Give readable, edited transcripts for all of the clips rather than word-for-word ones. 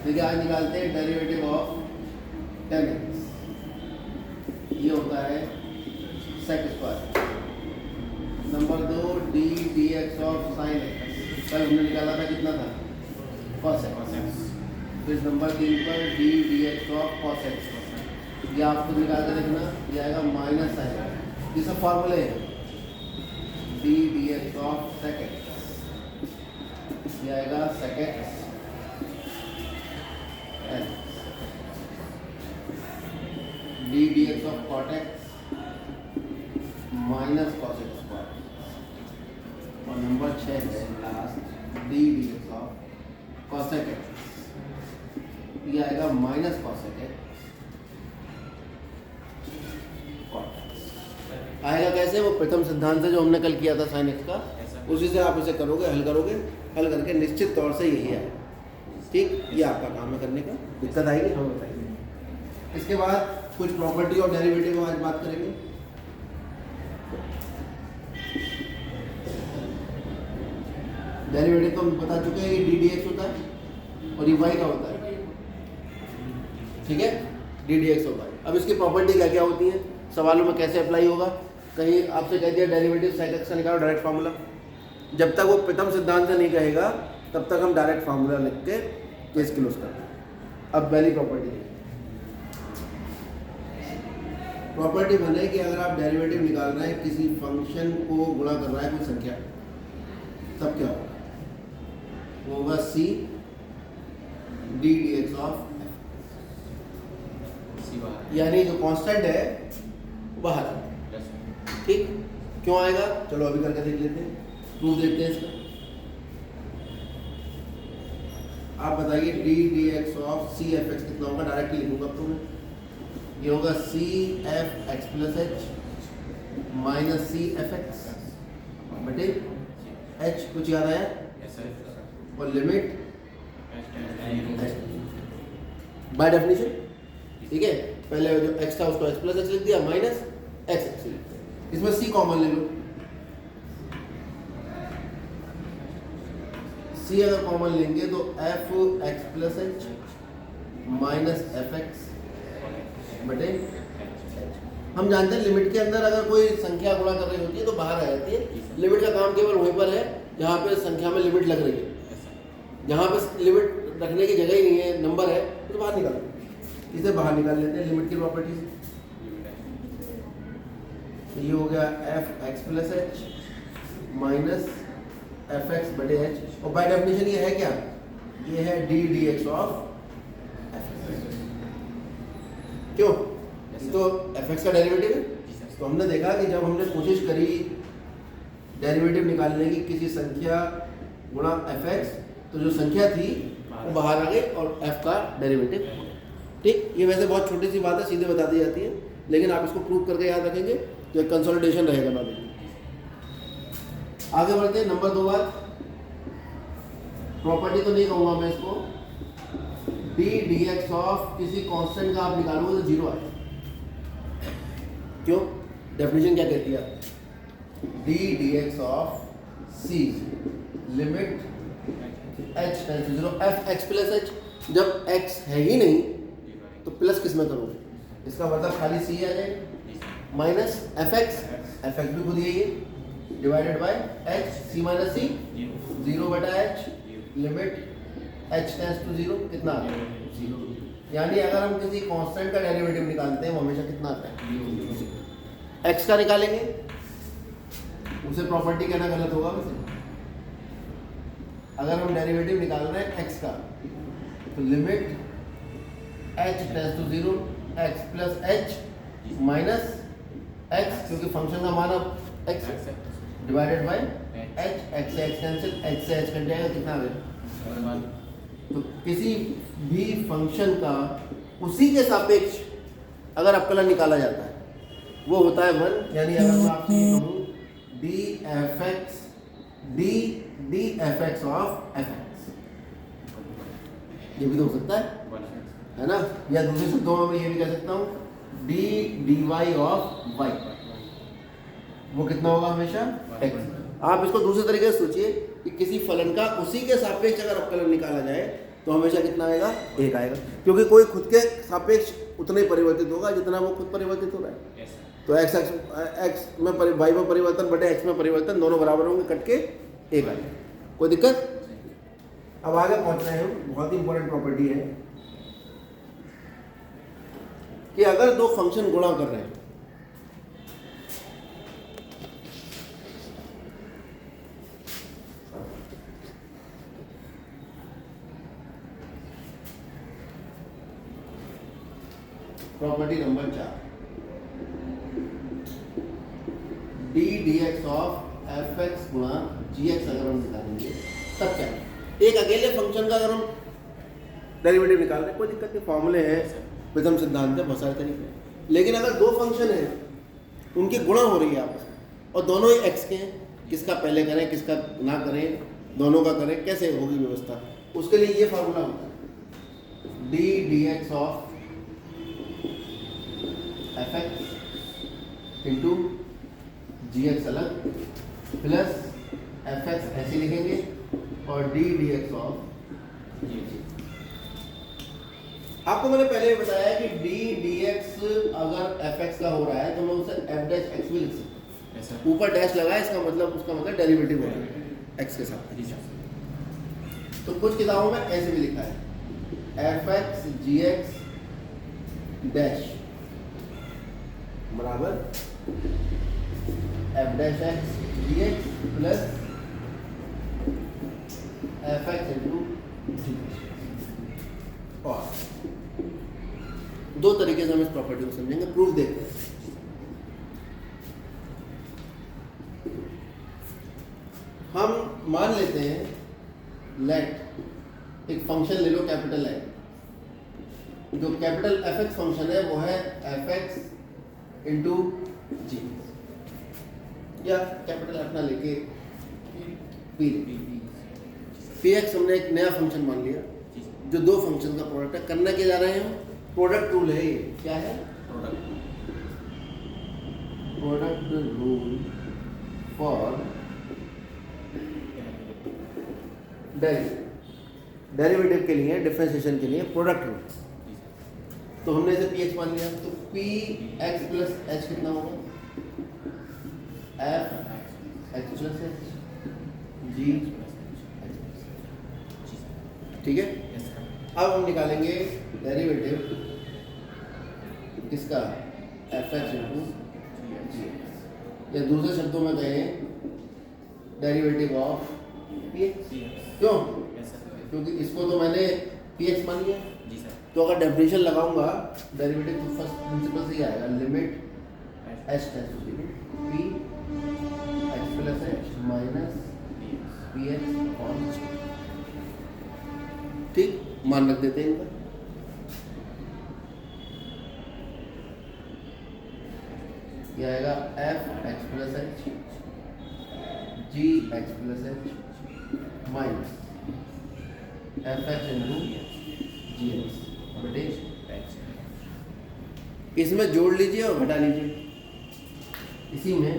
देखिए आज निकालते हैं डेरिवेटिव ऑफ tan x। ये होता है sec square. Number 2 d d x of sine x. कल हमने निकाला था कितना था, cos x। फिर नंबर 3 पर D d x of cos x। ये आपको निकाल कर देखना, ये आएगा माइनस आएगा। ये सब फॉर्मूले हैं। D d x of sec x, ये आएगा sec x d d x of cot x minus cos x square. और नंबर 6 है last d d x of cosec x, ये आएगा माइनस कॉसेक एक्स आएगा। कैसे? वो प्रथम सिद्धांत से जो हमने कल किया था साइन एक्स का, उसी से आप इसे करोगे, हल करोगे, हल करके निश्चित तौर से यही है। ठीक, ये आपका काम है करने का। दिक्कत आएगी हम बताएंगे। इसके बाद कुछ प्रॉपर्टी और डेरिवेटिव आज बात करेंगे। डेरिवेटिव तो हम बता चुके हैं, ये डी डी एक्स होता है और ये वाई का होता है। ठीक है, डी डी एक्स होता है। अब इसकी प्रॉपर्टी क्या क्या होती है, सवालों में कैसे अप्लाई होगा। कहीं आपसे कह दिया डेरिवेटिव सेक एक्स का निकालो, डायरेक्ट फार्मूला। जब तक वो प्रथम सिद्धांत से नहीं कहेगा तब तक हम डायरेक्ट फार्मूला लिख के केस क्लोज करते हैं। अब पहली प्रॉपर्टी बने कि अगर आप डेरिवेटिव निकाल रहे हैं, किसी फंक्शन को गुणा कर रहा है कोई संख्या, तब क्या होगा? वो होगा c d d x of, यानी जो कांस्टेंट है वो बाहर आ गया। ठीक, क्यों आएगा? चलो अभी करके देख लेते हैं, प्रूफ देखते हैं इसका। आप बताइए d d x of c f x कितना होगा? डायरेक्टली लिखूंगा तो मैं, ये होगा c f x plus H minus c f x बटे एच। कुछ याद आया? और लिमिट बाय डेफिनेशन। ठीक है, पहले जो एक्स था उसको एक्स प्लस एच लिख दिया, माइनस एक्स एक्स लिख दिया। इसमें सी कॉमन ले लो। सी अगर कॉमन लेंगे तो F x plus H minus F x बटे एच। हम जानते हैं लिमिट के अंदर अगर कोई संख्या गुणा कर रही होती है तो बाहर आ जाती है। लिमिट का काम केवल वहीं पर है जहाँ पे संख्या में लिमिट लग रही है। जहाँ पे लिमिट रखने की जगह ही नहीं है, नंबर है, तो बाहर निकाल, इसे बाहर निकाल लेते हैं लिमिट की प्रॉपर्टी से। ये हो गया F x plus H minus F x बटे एच। और बाय डेफिनेशन ये है क्या? ये है d d x of f x. क्यों? तो एफ एक्स का डेरिवेटिव है। तो हमने देखा कि जब हमने कोशिश करी डेरिवेटिव निकालने की किसी संख्या गुणा एफ एक्स, तो जो संख्या थी वो बाहर आ गई और एफ का डेरिवेटिव। ठीक, ये वैसे बहुत छोटी सी बात है, सीधे बता दी जाती है, लेकिन आप इसको प्रूव करके याद रखेंगे तो कंसोलिडेशन रहेगा नॉलेज। आगे बढ़ते हैं। नंबर 2 बात, प्रॉपर्टी तो नहीं कहूँगा मैं इसको, डी डी एक्स ऑफ किसी कांस्टेंट का आप निकालोगे तो जीरो आएगा। क्यों? डेफिनेशन क्या कहती है? D d x of c limit H tends to zero f x plus h. जब एक्स है ही नहीं तो प्लस किस में करोगे? इसका मतलब खाली सी आ जाएगा माइनस एफ एक्स भी खुद यही है divided by H, C minus C zero बटा H limit H tends to zero. कितना आता है? जीरो। यानी अगर हम किसी कांस्टेंट का डेरिवेटिव निकालते हैं वो हमेशा कितना आता है? एक्स का निकालेंगे, उसे प्रॉपर्टी कहना गलत होगा वैसे। अगर हम डेरिवेटिव निकाल रहे हैं एक्स का तो limit H tends to zero x plus H minus x, क्योंकि फंक्शन का मान अब x divided by h. X से एक्स कैंसिल, एच से एच कट जाएगा, कितना आ गया? तो किसी भी फंक्शन का उसी के सापेक्ष अगर अवकलन निकाला जाता है वो होता है 1। यानी अगर मैं आपसे ये कहूँ D F x D F x of f x, ये भी तो हो सकता है ना? या दूसरे शब्दों में मैं ये भी कह सकता हूँ d d y of y, वो कितना होगा? हमेशा एक्स। आप इसको दूसरे तरीके से सोचिए कि किसी फलन का उसी के सापेक्ष अगर अवकलन निकाला जाए तो हमेशा कितना आएगा, 1 आएगा, क्योंकि कोई खुद के सापेक्ष उतना ही परिवर्तित होगा जितना वो खुद परिवर्तित हो रहा है। तो एक्स में वाई में परिवर्तन बटे एक्स में परिवर्तन दोनों बराबर होंगे, कट के 1 आएगा। कोई दिक्कत? अब आगे पहुंच रहे हैं, बहुत ही इंपॉर्टेंट प्रॉपर्टी है कि अगर दो फंक्शन गुणा कर रहे हैं property number 4, D d x of f x गुणा जी एक्स अगर हम निकालेंगे तब क्या है? एक अकेले फंक्शन का अगर हम डेरिवेटिव निकाल रहे हैं कोई दिक्कत नहीं, फॉर्मूले हैं, विधम सिद्धांत है, बहुत सारे तरीके हैं। लेकिन अगर दो फंक्शन हैं उनकी गुणा हो रही है आपस में और दोनों ही एक्स के हैं, किसका पहले करें किसका ना करें, दोनों का करें, कैसे होगी व्यवस्था? उसके लिए ये फार्मूला होता है, d d x of f x into ji x अलग प्लस एफ एक्स ऐसे लिखेंगे और d d x of g. आपको मैंने पहले बताया कि डी डी एक्स अगर एफ एक्स का हो रहा है तो मैं उसे एफ डैश एक्स भी लिख सकता हूँ। ऊपर डैश लगा है, इसका मतलब उसका मतलब डेरिवेटिव हो रहा है एक्स के साथ। तो कुछ किताबों में ऐसे भी लिखा है F X G X dash बराबर F dash X G x plus F x into G. और दो तरीके से हम इस प्रॉपर्टी को समझेंगे, प्रूफ देखते हैं। हम मान लेते हैं लेट एक फंक्शन ले लो कैपिटल है, जो कैपिटल एफ एक्स फंक्शन है वो है एफ एक्स इंटू जी, या कैपिटल एफ ना लेके पी एक्स हमने एक नया फंक्शन मान लिया जो दो फंक्शन का प्रोडक्ट है। करना क्या जा रहे हैं हम? प्रोडक्ट रूल है। ये क्या है? प्रोडक्ट रूल फॉर डेरिवेटिव के लिए, डिफरेंशिएशन के लिए प्रोडक्ट रूल। तो हमने इसे पी एक्स मान लिया, तो पी एक्स प्लस एच कितना होगा? एफ एक्स प्लस एच जी। ठीक है, अब हम निकालेंगे डेरिवेटिव किसका? एफ एक्स इंटू जी, या दूसरे शब्दों में कहें डेरिवेटिव ऑफ पी एक्स। क्यों? क्योंकि इसको तो मैंने पी एक्स मान लिया, तो अगर डेफिनेशन लगाऊंगा डेरिवेटिव तो फर्स्ट प्रिंसिपल से ही आएगा, limit H tends to P X plus H minus P X upon G. ठीक, मान रख देते हैं इनका। क्या आएगा? F x plus H G x plus H minus F x into जी एक्स बटे एक्स। इसमें जोड़ लीजिए और घटा लीजिए। इसी में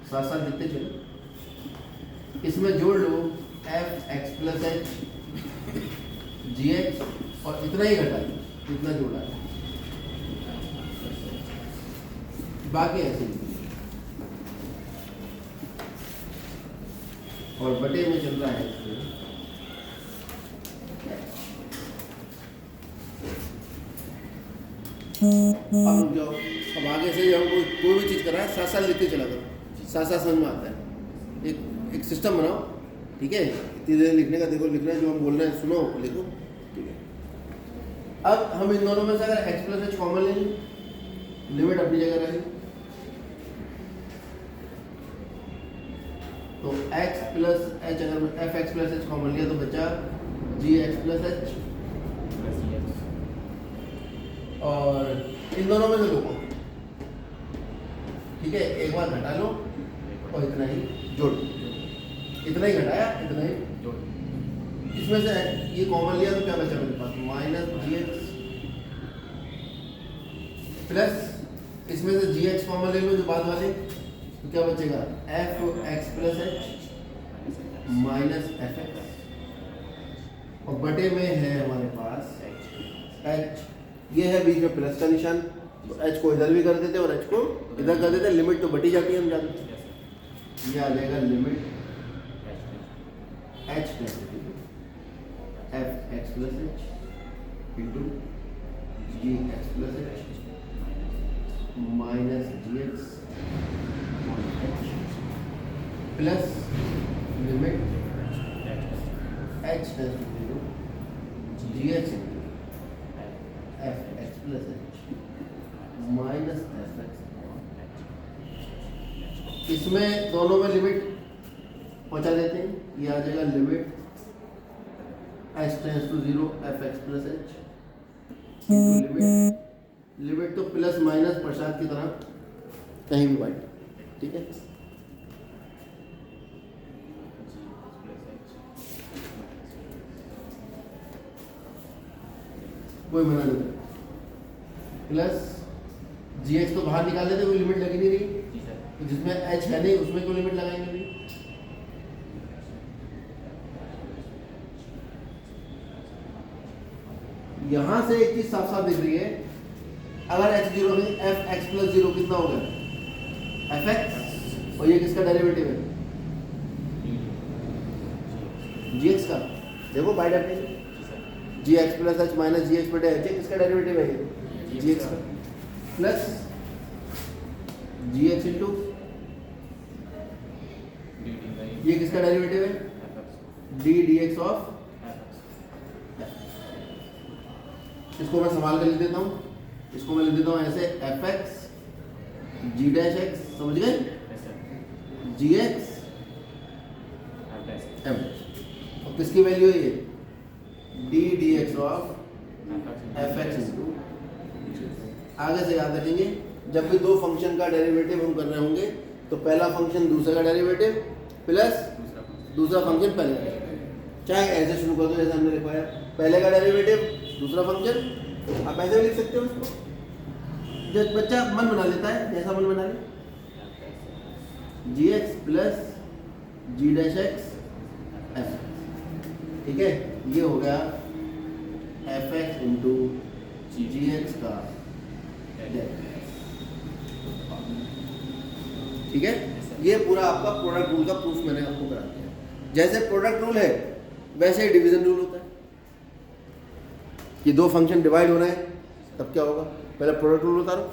साथ साथ लिखते चलो। इसमें जोड़ लो F x plus H G X और इतना ही घटा लो, इतना जोड़ा है, बाकी ऐसे ही। और बटे में चल रहा है अब जाओ। अब आगे से जब कोई भी चीज़ कर रहा है साथ साथ लिखते चला करो, साथ साथ समझ में आता है। एक सिस्टम बनाओ, ठीक है? इतनी देर लिखने का देखो, लिखना है जो हम बोल रहे हैं सुनो, लिखो, ठीक है? अब हम इन दोनों में से अगर x प्लस एच कॉमन ले लें, लिमिट अपनी जगह रहेगी, तो x प्लस एच, अगर f x plus H common लिया तो बचा जी एक्स प्लस एच, और इन दोनों में से दो को, ठीक है, एक बार घटा लो और इतना ही जोड़, इतना ही घटाया इतना ही जोड़। इसमें से ये कॉमन लिया तो क्या बचा मेरे पास? माइनस जी एक्स प्लस इसमें से जी एक्स कॉमन ले लो जो बाद वाले, तो क्या बचेगा F x plus H minus F x, और बटे में है हमारे पास एच, ये है बीच में प्लस का निशान, तो एच को इधर भी कर देते और एच को इधर कर देते, लिमिट तो बटी जाती है हम जानते हैं। ये आ जाएगा limit H F x plus H into जी एक्स प्लस एच माइनस जी x plus limit H into जी x into F x plus H minus F X. इसमें दोनों में लिमिट पहुंचा देते हैं, ये आ जाएगा limit h tends to 0 f x plus h limit तो प्लस माइनस प्रसाद की तरह कहीं भी बांट, ठीक है। कोई मना नहीं, प्लस जी एक्स तो बाहर निकाल देते, कोई लिमिट लगी नहीं रही, तो जिसमें एच है नहीं उसमें कोई लिमिट लगाएंगे भी। यहां से एक चीज साफ साफ दिख रही है, अगर एच 0 है एफ एक्स प्लस 0 कितना होगा एफ एक्स, और ये किसका डेरिवेटिव है जी एक्स का, देखो by definition g x plus H minus ji x बटे एच किसका डेरिवेटिव है ये जी एक्स का, प्लस जी एक्स इंटू ये किसका डेरिवेटिव है डी डी एक्स ऑफ, इसको मैं संभाल कर लिख देता हूँ, इसको मैं लिख देता हूँ ऐसे एफ एक्स जी डैश एक्स, समझ गए, जी एक्स एम, और किसकी वैल्यू है ये D d x of f x into. आगे से याद रखेंगे जब भी दो फंक्शन का डेरिवेटिव हम कर रहे होंगे तो पहला फंक्शन दूसरे का डेरिवेटिव प्लस दूसरा फंक्शन पहले का डेरिवेटिव, चाहे ऐसे शुरू कर दो जैसे हमने लिखवाया, पहले का डेरिवेटिव दूसरा फंक्शन, आप ऐसे भी लिख सकते हो इसको, जब बच्चा मन बना लेता है जैसा मन बना ले, जी एक्स प्लस जी डैश एक्स एफ, ठीक है, ये हो गया एफ एक्स इंटू जी एक्स का, ठीक है। ये पूरा आपका प्रोडक्ट रूल का प्रूफ मैंने आपको करा दिया। जैसे प्रोडक्ट रूल है वैसे ही डिवीजन रूल होता है, कि दो फंक्शन डिवाइड हो रहे हैं तब क्या होगा, पहले प्रोडक्ट रूल उतारो,